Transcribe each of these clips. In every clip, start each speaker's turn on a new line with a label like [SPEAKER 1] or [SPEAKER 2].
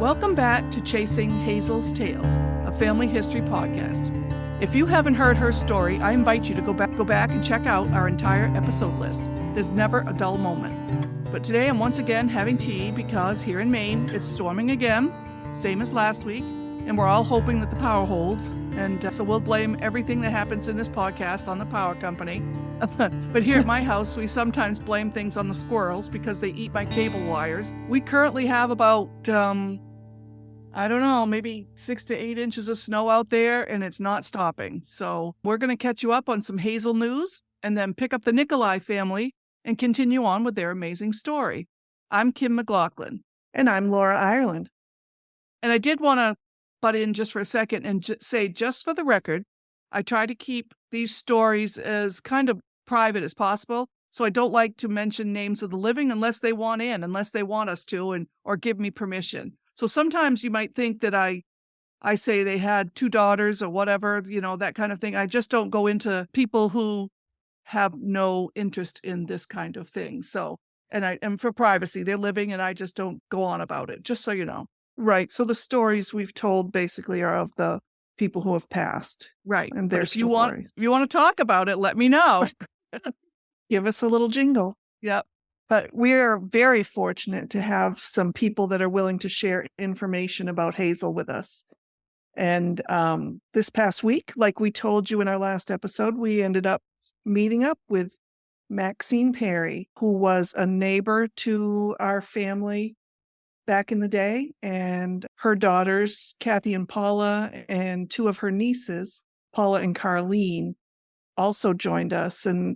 [SPEAKER 1] Welcome back to Chasing Hazel's Tales, a family history podcast. If you haven't heard her story, I invite you to go back and check out our entire episode list. There's never a dull moment. But today I'm once again having tea because here in Maine it's storming again, same as last week, and we're all hoping that the power holds. And so we'll blame everything that happens in this podcast on the power company. But here at my house, we sometimes blame things on the squirrels because they eat my cable wires. We currently have about, maybe 6 to 8 inches of snow out there, and it's not stopping. So we're going to catch you up on some Hazel news and then pick up the Nicolai family and continue on with their amazing story. I'm Kim McLaughlin.
[SPEAKER 2] And I'm Laura Ireland.
[SPEAKER 1] And I did want to butt in just for a second and say, just for the record, I try to keep these stories as kind of private as possible. So I don't like to mention names of the living unless they want us to, or give me permission. So sometimes you might think that I say they had 2 daughters or whatever, that kind of thing. I just don't go into people who have no interest in this kind of thing. So, and for privacy, they're living and I just don't go on about it, just so you know.
[SPEAKER 2] Right. So the stories we've told basically are of the people who have passed.
[SPEAKER 1] Right.
[SPEAKER 2] And their
[SPEAKER 1] if you want to talk about it, let me know.
[SPEAKER 2] Give us a little jingle.
[SPEAKER 1] Yep.
[SPEAKER 2] But we're very fortunate to have some people that are willing to share information about Hazel with us. And this past week, like we told you in our last episode, we ended up meeting up with Maxine Perry, who was a neighbor to our family back in the day, and her daughters, Kathy and Paula, and 2 of her nieces, Paula and Carlene, also joined us. And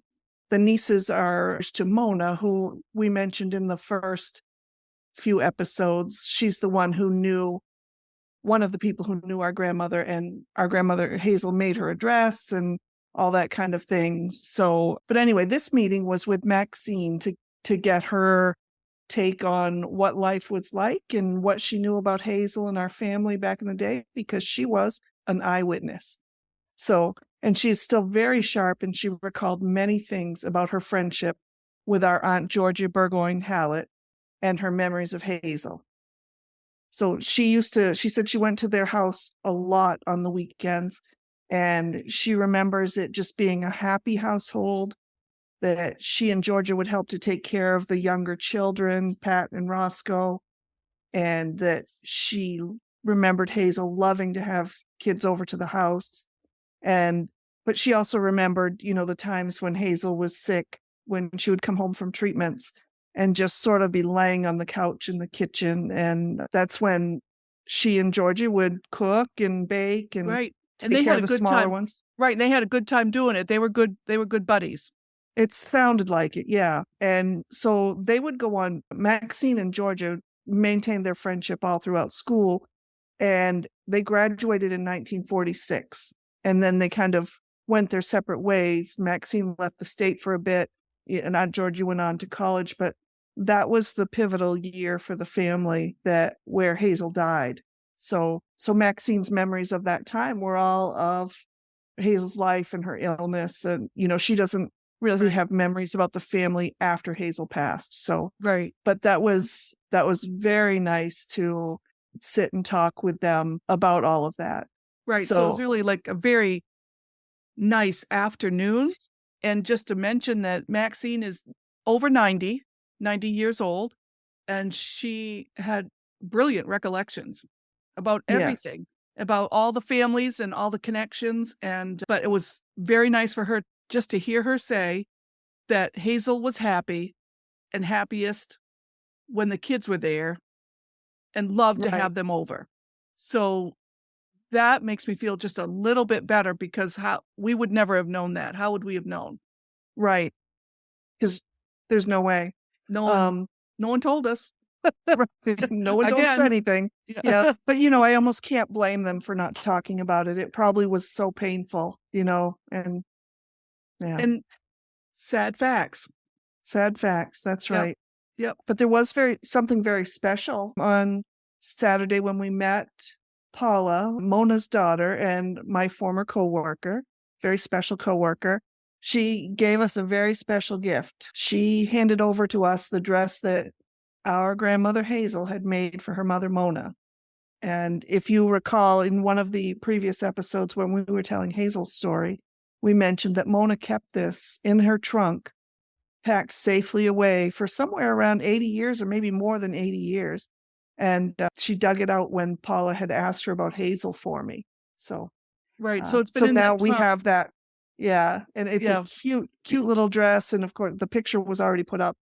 [SPEAKER 2] the nieces are to Mona, who we mentioned in the first few episodes. She's the one of the people who knew our grandmother, and our grandmother Hazel made her a dress and all that kind of thing. So, but anyway, this meeting was with Maxine to get her take on what life was like and what she knew about Hazel and our family back in the day, because she was an eyewitness. So, and she's still very sharp, and she recalled many things about her friendship with our Aunt Georgia Burgoyne Hallett and her memories of Hazel. So she said she went to their house a lot on the weekends, and she remembers it just being a happy household, that she and Georgia would help to take care of the younger children, Pat and Roscoe, and that she remembered Hazel loving to have kids over to the house. But she also remembered, the times when Hazel was sick, when she would come home from treatments and just sort of be laying on the couch in the kitchen. And that's when she and Georgia would cook and bake and
[SPEAKER 1] right.
[SPEAKER 2] And they had a good time. Ones.
[SPEAKER 1] Right. And they had a good time doing it. They were good buddies.
[SPEAKER 2] It sounded like it, yeah. And so they would go on. Maxine and Georgia maintained their friendship all throughout school, and they graduated in 1946. And then they kind of went their separate ways. Maxine left the state for a bit, and Aunt Georgia went on to college. But that was the pivotal year for the family where Hazel died. So Maxine's memories of that time were all of Hazel's life and her illness. And, she doesn't really have memories about the family after Hazel passed. So,
[SPEAKER 1] right.
[SPEAKER 2] But that was very nice to sit and talk with them about all of that.
[SPEAKER 1] Right. So it was really like a very nice afternoon. And just to mention that Maxine is over 90 years old, and she had brilliant recollections about everything, about all the families and all the connections. But it was very nice for her just to hear her say that Hazel was happy and happiest when the kids were there and loved to have them over. So that makes me feel just a little bit better, because we would never have known that. How would we have known?
[SPEAKER 2] Right. Because there's no way.
[SPEAKER 1] No one told us.
[SPEAKER 2] No one told us anything. Yeah. But, I almost can't blame them for not talking about it. It probably was so painful, and yeah.
[SPEAKER 1] And sad facts.
[SPEAKER 2] Sad facts. That's right.
[SPEAKER 1] Yep.
[SPEAKER 2] But there was something very special on Saturday when we met Paula, Mona's daughter, and my former coworker, very special coworker. She gave us a very special gift. She handed over to us the dress that our grandmother Hazel had made for her mother Mona. And if you recall, in one of the previous episodes when we were telling Hazel's story, we mentioned that Mona kept this in her trunk, packed safely away for somewhere around 80 years or maybe more than 80 years. And she dug it out when Paula had asked her about Hazel for me. So,
[SPEAKER 1] Right. So it's been in
[SPEAKER 2] now
[SPEAKER 1] that
[SPEAKER 2] we
[SPEAKER 1] trunk.
[SPEAKER 2] have that. Yeah. And it's
[SPEAKER 1] Yeah.
[SPEAKER 2] a cute little dress. And of course, the picture was already put up,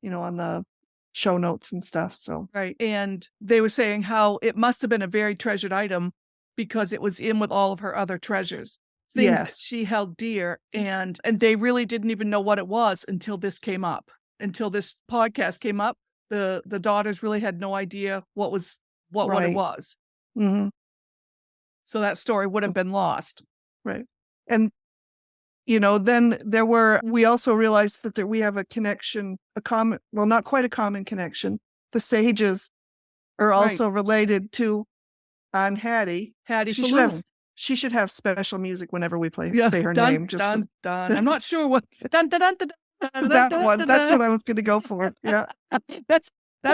[SPEAKER 2] on the show notes and stuff. So,
[SPEAKER 1] Right. And they were saying how it must have been a very treasured item because it was in with all of her other treasures, things that
[SPEAKER 2] yes.
[SPEAKER 1] she held dear. And they really didn't even know what it was until this came up, until this podcast came up. The daughters really had no idea what it
[SPEAKER 2] Right.
[SPEAKER 1] was.
[SPEAKER 2] Mm-hmm.
[SPEAKER 1] So that story would have been lost.
[SPEAKER 2] Right. And, then we also realized that we have a connection, not quite a common connection. The Sages are also related to Aunt Hattie.
[SPEAKER 1] Hattie
[SPEAKER 2] She should have special music whenever we say her
[SPEAKER 1] dun,
[SPEAKER 2] name. Just
[SPEAKER 1] dun, dun. I'm not sure what. Dun, dun, dun, dun, dun,
[SPEAKER 2] that
[SPEAKER 1] dun,
[SPEAKER 2] one.
[SPEAKER 1] dun,
[SPEAKER 2] That's
[SPEAKER 1] dun.
[SPEAKER 2] what I was going to go for. Yeah.
[SPEAKER 1] That's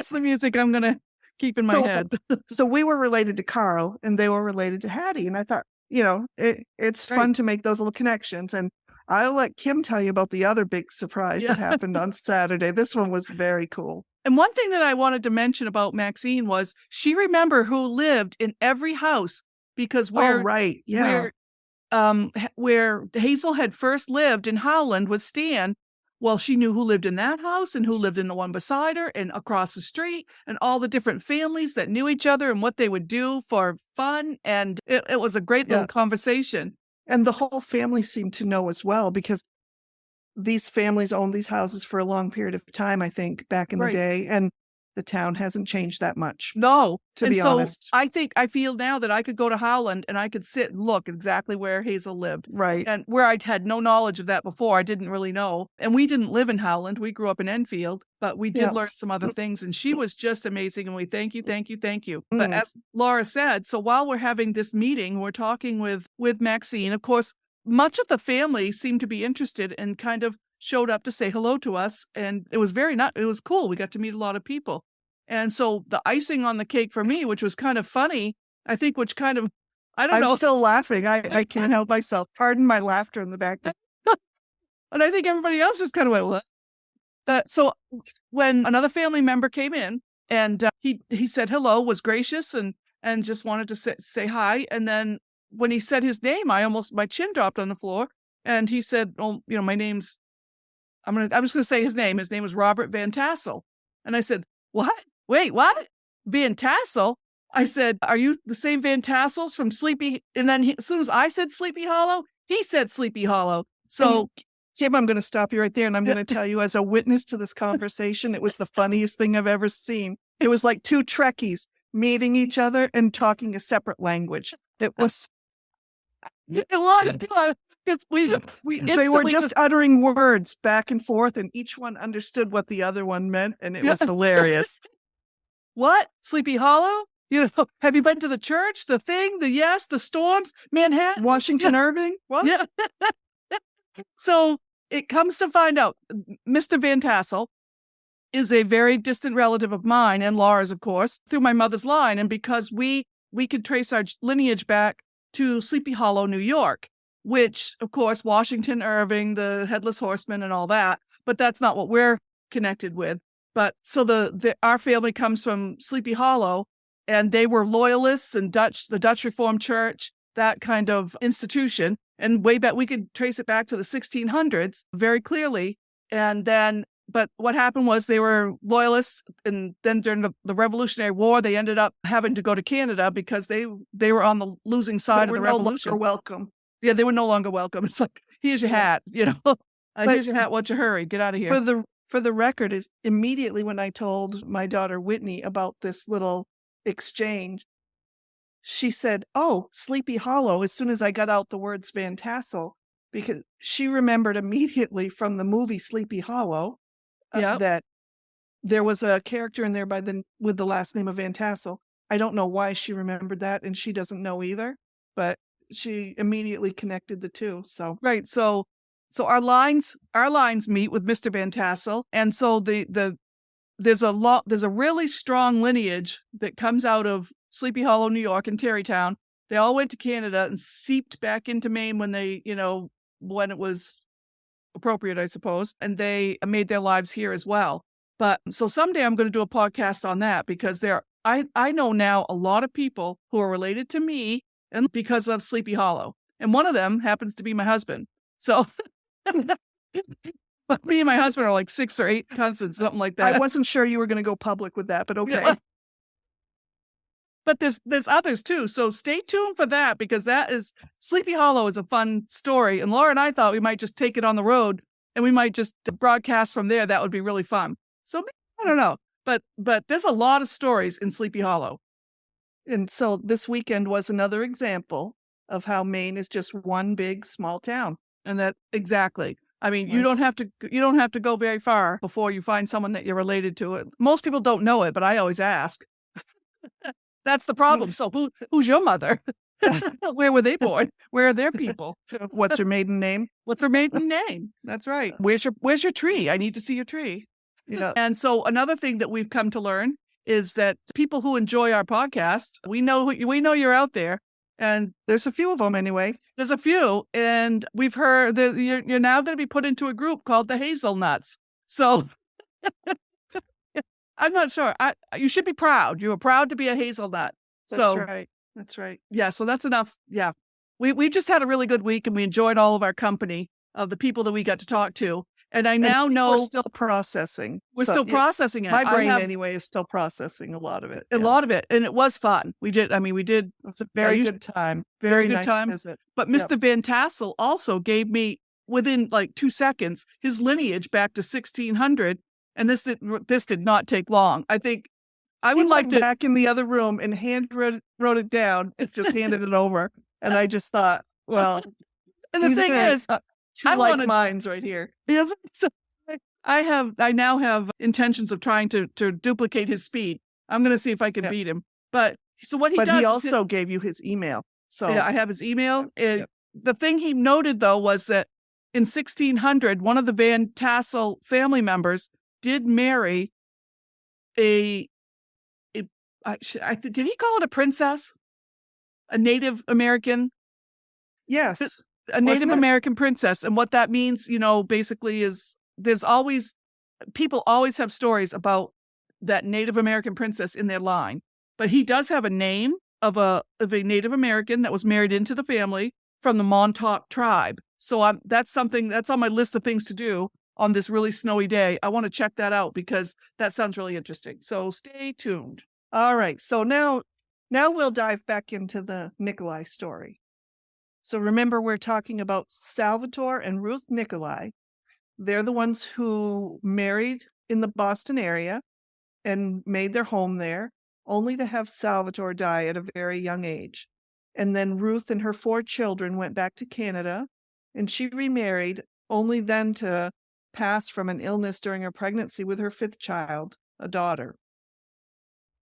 [SPEAKER 1] the music I'm going to keep in my head.
[SPEAKER 2] So we were related to Carl and they were related to Hattie. And I thought, it's fun to make those little connections. And I'll let Kim tell you about the other big surprise that happened on Saturday. This one was very cool.
[SPEAKER 1] And one thing that I wanted to mention about Maxine was she remembered who lived in every house because where Hazel had first lived in Howland with Stan, well, she knew who lived in that house and who lived in the one beside her and across the street and all the different families that knew each other and what they would do for fun. And it was a great little conversation.
[SPEAKER 2] And the whole family seemed to know as well because these families owned these houses for a long period of time, I think, back in the day. And the town hasn't changed that much.
[SPEAKER 1] No,
[SPEAKER 2] to be honest.
[SPEAKER 1] I feel now that I could go to Howland and I could sit and look exactly where Hazel lived.
[SPEAKER 2] Right.
[SPEAKER 1] And where I'd had no knowledge of that before, I didn't really know. And we didn't live in Howland. We grew up in Enfield, but we did learn some other things. And she was just amazing. And we thank you. But as Laura said, so while we're having this meeting, we're talking with Maxine. Of course, much of the family seemed to be interested and kind of showed up to say hello to us. And it was it was cool. We got to meet a lot of people. And so the icing on the cake for me, which was kind of funny, I think, I don't know.
[SPEAKER 2] I'm still laughing. I can't help myself. Pardon my laughter in the back.
[SPEAKER 1] And I think everybody else just kind of went, what? So when another family member came in and he said hello, was gracious and just wanted to say hi. And then when he said his name, my chin dropped on the floor. And he said, oh, my name's, I'm just going to say his name. His name was Robert Van Tassel. And I said, what? Wait, what? Van Tassel? I said, are you the same Van Tassels from Sleepy? And then as soon as I said Sleepy Hollow, he said Sleepy Hollow. So,
[SPEAKER 2] Kim, I'm going to stop you right there. And I'm going to tell you, as a witness to this conversation, it was the funniest thing I've ever seen. It was like two Trekkies meeting each other and talking a separate language. It was.
[SPEAKER 1] Because
[SPEAKER 2] they were just uttering words back and forth, and each one understood what the other one meant, and it was hilarious.
[SPEAKER 1] What? Sleepy Hollow? Have you been to the church? The thing? The storms? Manhattan?
[SPEAKER 2] Washington Irving? What?
[SPEAKER 1] Yeah. So it comes to find out, Mr. Van Tassel is a very distant relative of mine and Laura's, of course, through my mother's line, and because we could trace our lineage back to Sleepy Hollow, New York. Which, of course, Washington Irving, the Headless Horseman and all that, but that's not what we're connected with. But so our family comes from Sleepy Hollow, and they were loyalists and the Dutch Reformed Church, that kind of institution. And way back, we could trace it back to the 1600s very clearly. And then, but what happened was they were loyalists, and then during the Revolutionary War, they ended up having to go to Canada because they were on the losing side of the revolution.
[SPEAKER 2] No longer welcome.
[SPEAKER 1] Yeah, they were no longer welcome. It's like, here's your hat, here's your hat. What's your hurry? Get out of here.
[SPEAKER 2] For the record, is immediately when I told my daughter Whitney about this little exchange, she said, "Oh, Sleepy Hollow." As soon as I got out the words Van Tassel, because she remembered immediately from the movie Sleepy Hollow that there was a character in there with the last name of Van Tassel. I don't know why she remembered that, and she doesn't know either, but she immediately connected the two. So
[SPEAKER 1] right. So our lines meet with Mr. Van Tassel. And so there's a really strong lineage that comes out of Sleepy Hollow, New York, and Tarrytown. They all went to Canada and seeped back into Maine when they, when it was appropriate, I suppose. And they made their lives here as well. But so someday I'm going to do a podcast on that because I know now a lot of people who are related to me and because of Sleepy Hollow. And one of them happens to be my husband. So but me and my husband are like 6 or 8 cousins, something like that.
[SPEAKER 2] I wasn't sure you were going to go public with that, but okay.
[SPEAKER 1] But there's others too. So stay tuned for that because Sleepy Hollow is a fun story. And Laura and I thought we might just take it on the road and we might just broadcast from there. That would be really fun. So I don't know. But there's a lot of stories in Sleepy Hollow.
[SPEAKER 2] And so this weekend was another example of how Maine is just one big small town.
[SPEAKER 1] And that exactly. I mean, you don't have to go very far before you find someone that you're related to. Most people don't know it, but I always ask. That's the problem. So who's your mother? Where were they born? Where are their people?
[SPEAKER 2] What's her maiden name?
[SPEAKER 1] What's her maiden name? That's right. Where's your tree? I need to see your tree.
[SPEAKER 2] Yeah.
[SPEAKER 1] And so another thing that we've come to learn is that people who enjoy our podcast, we know you're out there. And
[SPEAKER 2] there's a few of them anyway.
[SPEAKER 1] There's a few. And we've heard that you're now going to be put into a group called the Hazelnuts. So I'm not sure. You should be proud. You were proud to be a hazelnut.
[SPEAKER 2] That's right. That's right.
[SPEAKER 1] Yeah. So that's enough. Yeah. We just had a really good week and we enjoyed all of our company of the people that we got to talk to. And I now know
[SPEAKER 2] we're still processing.
[SPEAKER 1] We're still processing it.
[SPEAKER 2] My brain anyway is still processing a lot of it.
[SPEAKER 1] A lot of it. And it was fun. We did.
[SPEAKER 2] It's a very good time. Very good nice time. Visit.
[SPEAKER 1] But Mr. Van Tassel also gave me within like 2 seconds his lineage back to 1600. And this did not take long. I think I would like to
[SPEAKER 2] back in the other room and wrote it down and just handed it over. And I just thought, well,
[SPEAKER 1] and the thing is,
[SPEAKER 2] two like minds right here.
[SPEAKER 1] Yes, so I now have intentions of trying to duplicate his speed. I'm going to see if I can beat him. But so what he does,
[SPEAKER 2] he also gave you his email. So
[SPEAKER 1] yeah, I have his email. The thing he noted though was that in 1600, one of the Van Tassel family members did marry did he call it a princess? A Native American?
[SPEAKER 2] Yes.
[SPEAKER 1] A Native American princess. And what that means, basically is people always have stories about that Native American princess in their line. But he does have a name of a Native American that was married into the family from the Montauk tribe. So that's on my list of things to do on this really snowy day. I want to check that out because that sounds really interesting. So stay tuned.
[SPEAKER 2] All right. So now we'll dive back into the Nicolai story. So remember, we're talking about Salvatore and Ruth Nicolai. They're the ones who married in the Boston area and made their home there, only to have Salvatore die at a very young age. And then Ruth and her 4 children went back to Canada, and she remarried, only then to pass from an illness during her pregnancy with her 5th child, a daughter.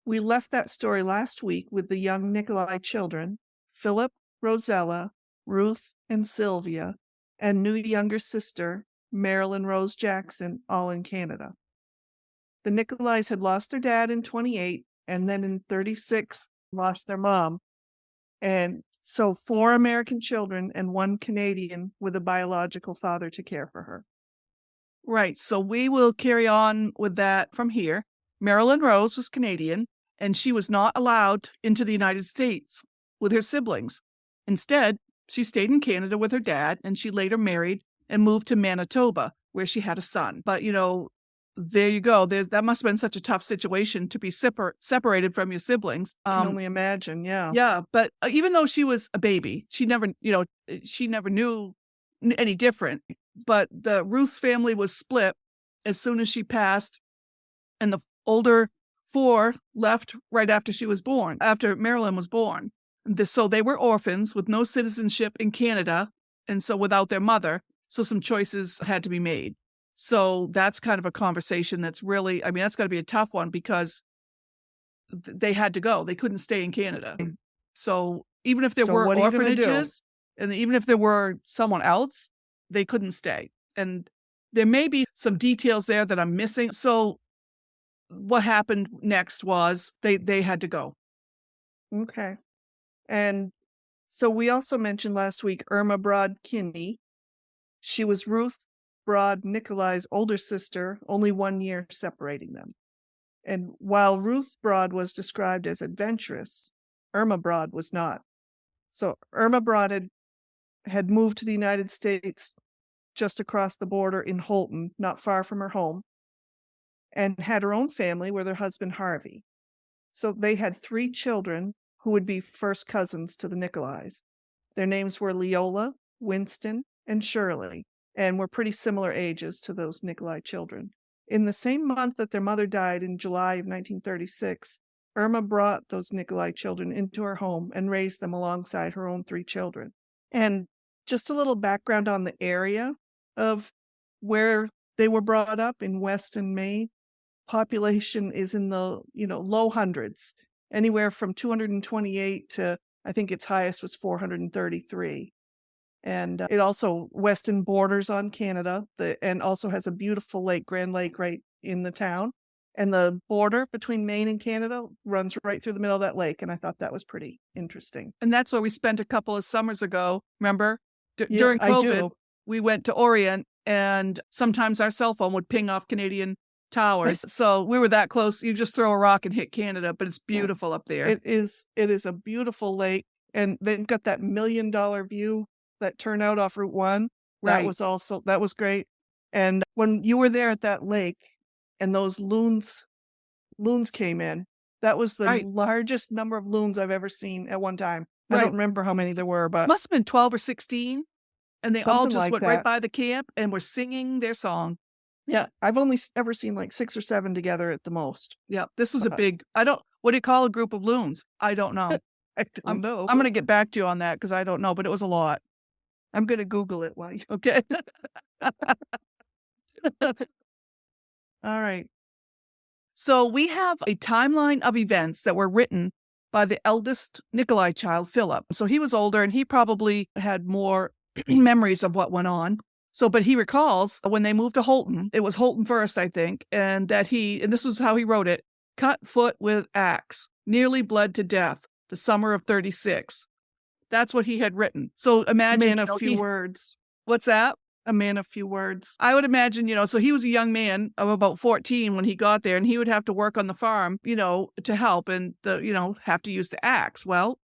[SPEAKER 2] We left that story last week with the young Nicolai children, Philip, Rosella, Ruth, and Sylvia, and new younger sister, Marilyn Rose Jackson, all in Canada. The Nicolais had lost their dad in 28, and then in 36, lost their mom. And so 4 American children and 1 Canadian with a biological father to care for her.
[SPEAKER 1] Right. So we will carry on with that from here. Marilyn Rose was Canadian, and she was not allowed into the United States with her siblings. Instead, she stayed in Canada with her dad, and she later married and moved to Manitoba, where she had a son. But, there you go. That must have been such a tough situation to be separated from your siblings.
[SPEAKER 2] I can only imagine, yeah.
[SPEAKER 1] Yeah, but even though she was a baby, she never knew any different. But the Ruth's family was split as soon as she passed, and the older 4 left right after she was born, after Marilyn was born. So they were orphans with no citizenship in Canada, and so without their mother. So some choices had to be made. So that's kind of a conversation that's really, that's got to be a tough one because they had to go. They couldn't stay in Canada. So even if there were orphanages, and even if there were someone else, they couldn't stay. And there may be some details there that I'm missing. So what happened next was they had to go.
[SPEAKER 2] Okay. And so we also mentioned last week Irma Broad Kinney. She was Ruth Broad Nicolai's older sister, only 1 year separating them. And while Ruth Broad was described as adventurous, Irma Broad was not. So Irma Broad had moved to the United States just across the border in Holton, not far from her home, and had her own family with her husband Harvey. So they had 3 children who would be first cousins to the Nicolais. Their names were Leola, Winston, and Shirley, and were pretty similar ages to those Nicolai children. In the same month that their mother died in July of 1936, Irma brought those Nicolai children into her home and raised them alongside her own 3 children. And just a little background on the area of where they were brought up in Weston, Maine. Population is in the low hundreds, anywhere from 228 to I think its highest was 433. And it also Weston borders on Canada, and also has a beautiful lake, Grand Lake, right in the town. And the border between Maine and Canada runs right through the middle of that lake, and I thought that was pretty interesting.
[SPEAKER 1] And that's where we spent a couple of summers ago. Remember,
[SPEAKER 2] Yeah,
[SPEAKER 1] during
[SPEAKER 2] I
[SPEAKER 1] COVID,
[SPEAKER 2] do.
[SPEAKER 1] we went to Orient, and sometimes our cell phone would ping off Canadian towers. So we were that close. You just throw a rock and hit Canada, but it's beautiful up there.
[SPEAKER 2] It is a beautiful lake, and they've got that $1 million view that turnout off Route 1. That
[SPEAKER 1] Right.
[SPEAKER 2] that was great. And when you were there at that lake and those loons came in, that was the
[SPEAKER 1] Right.
[SPEAKER 2] largest number of loons I've ever seen at one time. I
[SPEAKER 1] Right.
[SPEAKER 2] don't remember how many there were, but
[SPEAKER 1] Must have been 12 or 16. And they all
[SPEAKER 2] something
[SPEAKER 1] just
[SPEAKER 2] like
[SPEAKER 1] went right
[SPEAKER 2] that.
[SPEAKER 1] by the camp and were singing their song.
[SPEAKER 2] Yeah, I've only ever seen like 6 or 7 together at the most.
[SPEAKER 1] Yeah, this was a
[SPEAKER 2] But
[SPEAKER 1] big, what do you call a group of loons? I don't know.
[SPEAKER 2] I don't know.
[SPEAKER 1] I'm going to get back to you on that because I don't know, but it was a lot.
[SPEAKER 2] I'm going to Google it while you.
[SPEAKER 1] Okay.
[SPEAKER 2] All right.
[SPEAKER 1] So we have a timeline of events that were written by the eldest Nicolai child, Philip. So he was older and he probably had more memories of what went on. So, but he recalls when they moved to Holton, it was Holton first, I think, and that and this was how he wrote it, cut foot with axe, nearly bled to death, the summer of 36. That's what he had written. So imagine.
[SPEAKER 2] Man of few words.
[SPEAKER 1] What's that?
[SPEAKER 2] A man of few words.
[SPEAKER 1] I would imagine, so he was a young man of about 14 when he got there, and he would have to work on the farm, to help and, have to use the axe. Well,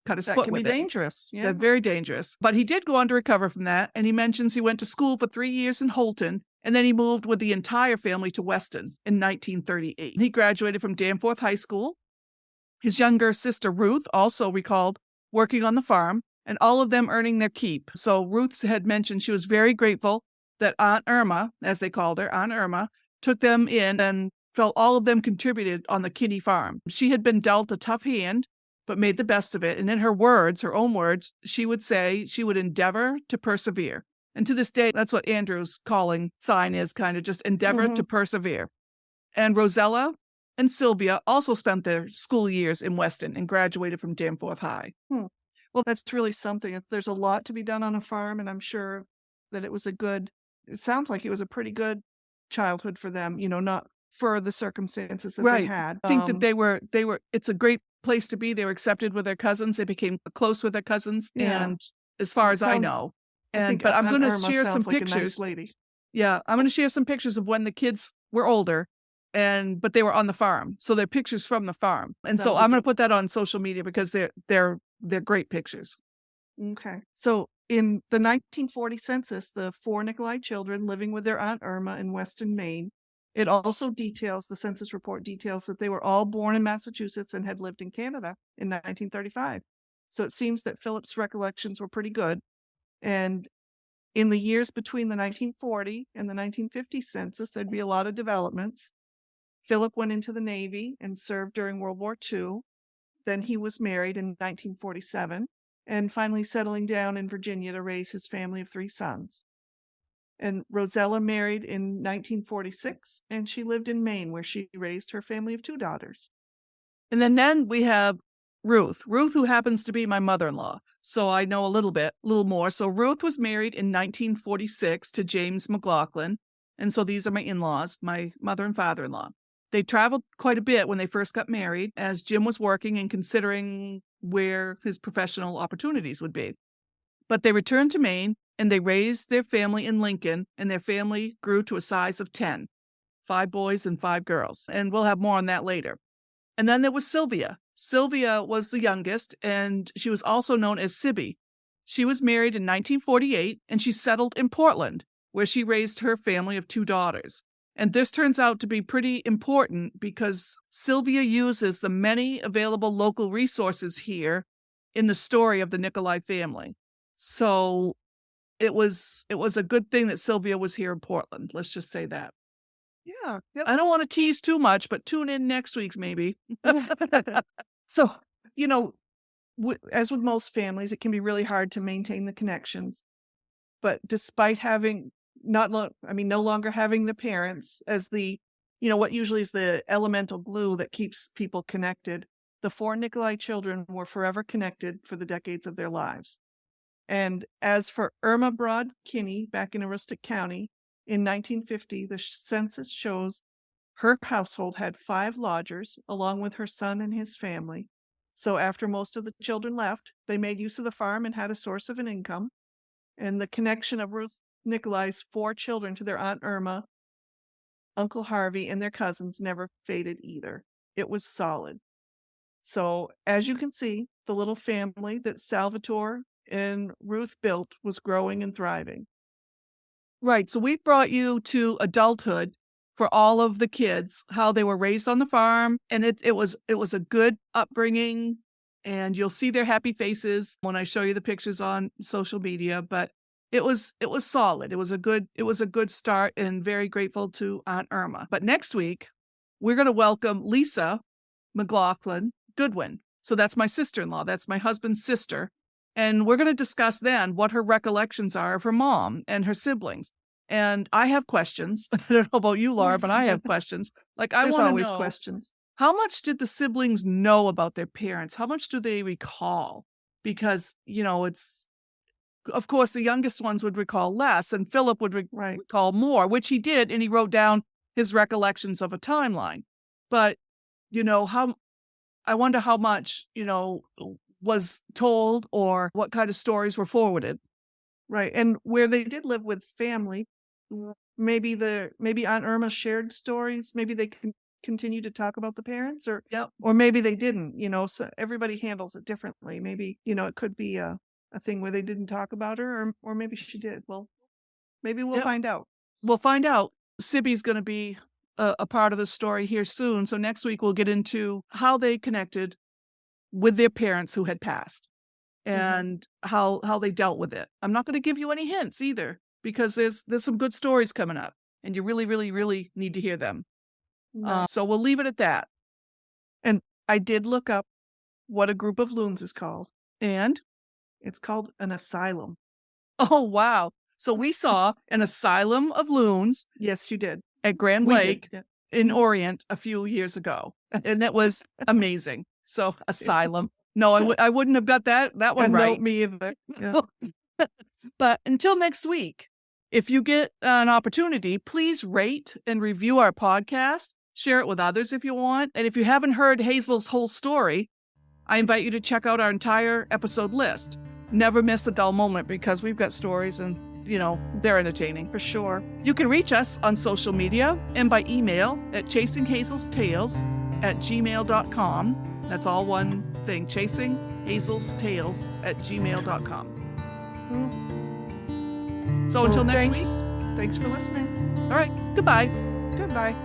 [SPEAKER 1] cut his foot with it.
[SPEAKER 2] That can be dangerous. Yeah.
[SPEAKER 1] They're very dangerous. But he did go on to recover from that, and he mentions he went to school for 3 years in Holton, and then he moved with the entire family to Weston in 1938. He graduated from Danforth High School. His younger sister, Ruth, also recalled working on the farm, and all of them earning their keep. So Ruth had mentioned she was very grateful that Aunt Irma, as they called her, Aunt Irma, took them in and felt all of them contributed on the Kinney farm. She had been dealt a tough hand, but made the best of it. And in her words, her own words, she would say she would endeavor to persevere. And to this day, that's what Andrew's calling sign is, kind of just endeavor to persevere. And Rosella and Sylvia also spent their school years in Weston and graduated from Danforth High.
[SPEAKER 2] Well, that's really something. There's a lot to be done on a farm, and I'm sure that it sounds like it was a pretty good childhood for them, not for the circumstances that they had.
[SPEAKER 1] I think that they were, it's a great place to be. They were accepted with their cousins. They became close with their cousins.
[SPEAKER 2] Yeah.
[SPEAKER 1] And as far as I know, but I'm going to share some pictures.
[SPEAKER 2] Like a nice lady.
[SPEAKER 1] Yeah. I'm going to share some pictures of when the kids were older but they were on the farm. So they're pictures from the farm. And so I'm going to put that on social media because they're great pictures.
[SPEAKER 2] Okay. So in the 1940 census, the 4 Nicolai children living with their Aunt Irma in Weston, Maine, it also details, the census report details that they were all born in Massachusetts and had lived in Canada in 1935. So it seems that Philip's recollections were pretty good. And in the years between the 1940 and the 1950 census, there'd be a lot of developments. Philip went into the Navy and served during World War II. Then he was married in 1947 and finally settling down in Virginia to raise his family of 3 sons. And Rosella married in 1946, and she lived in Maine where she raised her family of 2 daughters.
[SPEAKER 1] And then we have Ruth, who happens to be my mother-in-law. So I know a little more. So Ruth was married in 1946 to James McLaughlin. And so these are my in-laws, my mother and father-in-law. They traveled quite a bit when they first got married, as Jim was working and considering where his professional opportunities would be. But they returned to Maine, and they raised their family in Lincoln, and their family grew to a size of 10, 5 boys and 5 girls. And we'll have more on that later. And then there was Sylvia. Sylvia was the youngest, and she was also known as Sibby. She was married in 1948, and she settled in Portland, where she raised her family of 2 daughters. And this turns out to be pretty important because Sylvia uses the many available local resources here in the story of the Nicolai family. So it was a good thing that Sylvia was here in Portland. Let's just say that.
[SPEAKER 2] Yeah. Yep.
[SPEAKER 1] I don't want to tease too much, but tune in next week maybe.
[SPEAKER 2] So, as with most families, it can be really hard to maintain the connections. But despite having no longer having the parents as the, what usually is the elemental glue that keeps people connected, the 4 Nicolai children were forever connected for the decades of their lives. And as for Irma Broad Kinney back in Aroostook County, in 1950, the census shows her household had 5 lodgers along with her son and his family. So after most of the children left, they made use of the farm and had a source of an income. And the connection of Ruth Nicolai's 4 children to their Aunt Irma, Uncle Harvey, and their cousins never faded either. It was solid. So as you can see, the little family that Salvatore and Ruth built was growing and thriving.
[SPEAKER 1] Right. So we brought you to adulthood for all of the kids, how they were raised on the farm. And it was a good upbringing. And you'll see their happy faces when I show you the pictures on social media. But it was solid. It was a good start, and very grateful to Aunt Irma. But next week, we're going to welcome Lisa McLaughlin Goodwin. So that's my sister-in-law. That's my husband's sister. And we're going to discuss then what her recollections are of her mom and her siblings. And I have questions. I don't know about you, Laura, but I have questions. Like, I want to know.
[SPEAKER 2] There's always questions.
[SPEAKER 1] How much did the siblings know about their parents? How much do they recall? Because, it's, of course, the youngest ones would recall less, and Philip would recall more, which he did, and he wrote down his recollections of a timeline. But, I wonder how much, was told or what kind of stories were forwarded.
[SPEAKER 2] Right. And where they did live with family, maybe Aunt Irma shared stories. Maybe they can continue to talk about the parents, or maybe they didn't, so everybody handles it differently. Maybe, it could be a thing where they didn't talk about her, or maybe she did. Well, maybe we'll find out.
[SPEAKER 1] We'll find out. Sibby's going to be a part of the story here soon. So next week we'll get into how they connected with their parents who had passed, and how they dealt with it. I'm not going to give you any hints either, because there's some good stories coming up, and you really, really, really need to hear them.
[SPEAKER 2] Right.
[SPEAKER 1] So we'll leave it at that.
[SPEAKER 2] And I did look up what a group of loons is called.
[SPEAKER 1] And
[SPEAKER 2] it's called an asylum.
[SPEAKER 1] Oh, wow. So we saw an asylum of loons.
[SPEAKER 2] Yes, you did.
[SPEAKER 1] At Grand Lake in Orient a few years ago. And that was amazing. So asylum. No, I wouldn't have got that one right.
[SPEAKER 2] No, me either. Yeah.
[SPEAKER 1] But until next week, if you get an opportunity, please rate and review our podcast. Share it with others if you want. And if you haven't heard Hazel's whole story, I invite you to check out our entire episode list. Never miss a dull moment, because we've got stories and, they're entertaining.
[SPEAKER 2] For sure.
[SPEAKER 1] You can reach us on social media and by email at chasinghazelsTales@gmail.com. That's all one thing, chasinghazelsTales@gmail.com. So until next week.
[SPEAKER 2] Thanks for listening.
[SPEAKER 1] All right. Goodbye.
[SPEAKER 2] Goodbye.